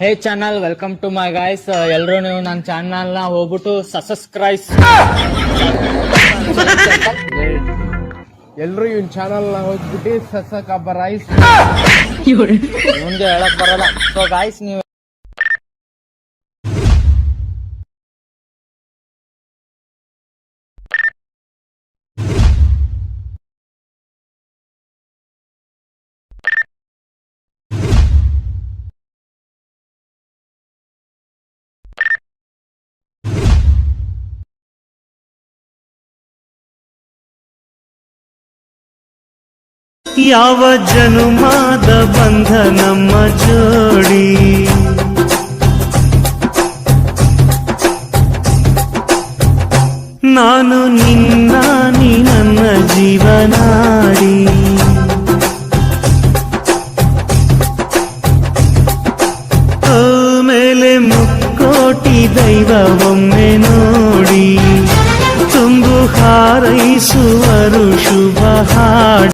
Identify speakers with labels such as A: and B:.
A: Hey channel, welcome to my guys. ಎಲ್ಲರೂ ನೀವು ನನ್ನ ಚಾನಲ್ನ ಹೋಗ್ಬಿಟ್ಟು ಸಬ್ಸ್ಕ್ರೈಬ್.
B: ಎಲ್ರು ಇವನ್ ಚಾನಲ್ ಹೋಗ್ಬಿಟ್ಟು ಸಬ್ಸ್ಕ್ರೈಬ್.
A: ಮುಂದೆ ಹೇಳಕ್ ಬರಲ್ಲ. ಸೊ ಗೈಸ್, ನೀವು
C: ಯಾವ ಜನುಮಾದ ಬಂಧ ನಮ್ಮ ಜೋಡಿ, ನಾನು ನಿನ್ನ ನೀ ನನ್ನ ಜೀವನಾಡಿ. ಮೇಲೆ ಮುಕ್ಕೋಟಿ ದೈವ ಒಮ್ಮೆ ನೋಡಿ, ತುಂಬು ಹಾರೈಸುವರು ಶುಭ ಹಾಡು.